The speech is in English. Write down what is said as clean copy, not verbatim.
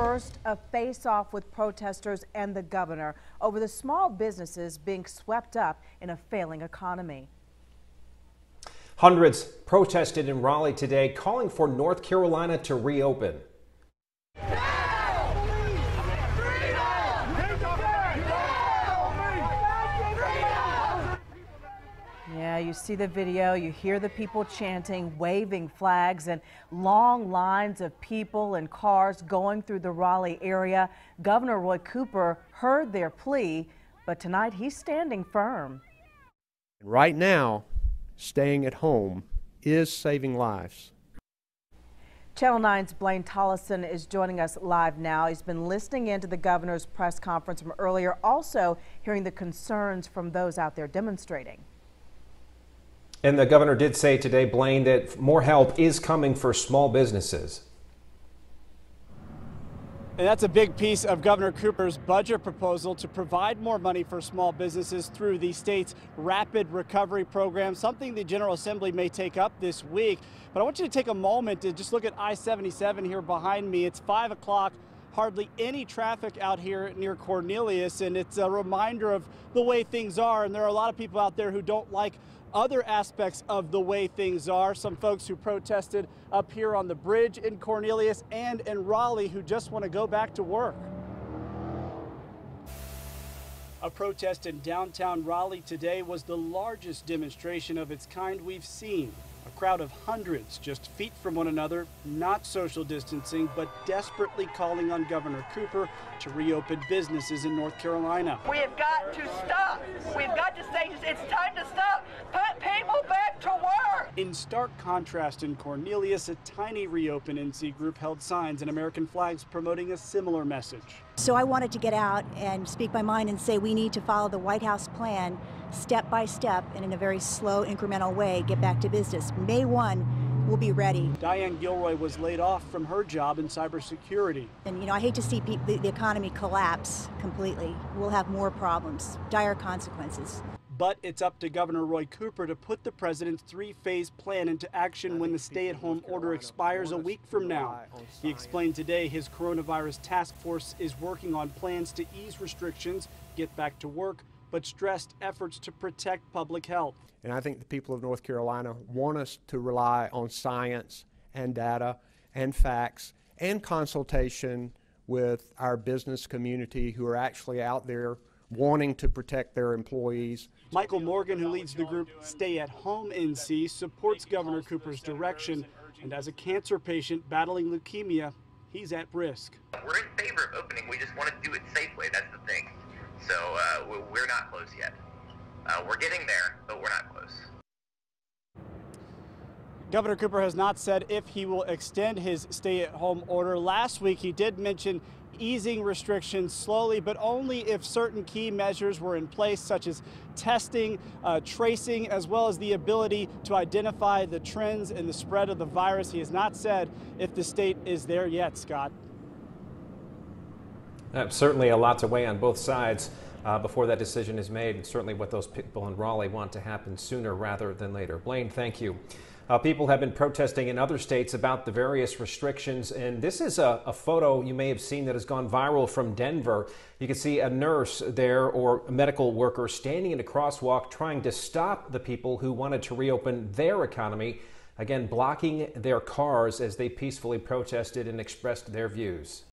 First, a face-off with protesters and the governor over the small businesses being swept up in a failing economy. Hundreds protested in Raleigh today, calling for North Carolina to reopen. Yeah, you see the video, you hear the people chanting, waving flags, and long lines of people and cars going through the Raleigh area. Governor Roy Cooper heard their plea, but tonight he's standing firm. Right now, staying at home is saving lives. Channel 9's Blaine Tollison is joining us live now. He's been listening in to the governor's press conference from earlier, also hearing the concerns from those out there demonstrating. And the governor did say today, Blaine, that more help is coming for small businesses. And that's a big piece of Governor Cooper's budget proposal to provide more money for small businesses through the state's Rapid Recovery Program, something the General Assembly may take up this week. But I want you to take a moment to just look at I-77 here behind me. It's 5 o'clock. Hardly any traffic out here near Cornelius, and it's a reminder of the way things are. And there are a lot of people out there who don't like other aspects of the way things are. Some folks who protested up here on the bridge in Cornelius and in Raleigh who just want to go back to work. A protest in downtown Raleigh today was the largest demonstration of its kind we've seen. A crowd of hundreds just feet from one another, not social distancing, but desperately calling on Governor Cooper to reopen businesses in North Carolina. We have got to stop. We've got to say it's time to stop. Put people back to work. In stark contrast in Cornelius, a tiny Reopen NC group held signs and American flags promoting a similar message. So I wanted to get out and speak my mind and say we need to follow the White House plan step by step and in a very slow, incremental way, get back to business. May 1, we'll be ready. DIANE Gilroy was laid off from her job in cybersecurity. And, you know, I hate to see the economy collapse completely. We'll have more problems, dire consequences. But it's up to Governor Roy Cooper to put the president's three-phase plan into action when the stay-at-home order expires a week from now. He explained today his coronavirus task force is working on plans to ease restrictions, get back to work, but stressed efforts to protect public health. And I think the people of North Carolina want us to rely on science and data and facts and consultation with our business community who are actually out there wanting to protect their employees. Michael Morgan, who leads the group Stay at Home NC, supports Governor Cooper's direction, and as a cancer patient battling leukemia, he's at risk. We're in favor of opening, we just want to do it safely, that's the thing. So we're not close yet. We're getting there, but we're not close. Governor Cooper has not said if he will extend his stay-at-home order. Last week he did mention easing restrictions slowly, but only if certain key measures were in place, such as testing, tracing, as well as the ability to identify the trends in the spread of the virus. He has not said if the state is there yet, Scott. Certainly a lot to weigh on both sides before that decision is made, and certainly what those people in Raleigh want to happen sooner rather than later. Blaine, thank you. People have been protesting in other states about the various restrictions, and this is a photo you may have seen that has gone viral from Denver. You can see a nurse there or a medical worker standing in a crosswalk trying to stop the people who wanted to reopen their economy, again blocking their cars as they peacefully protested and expressed their views.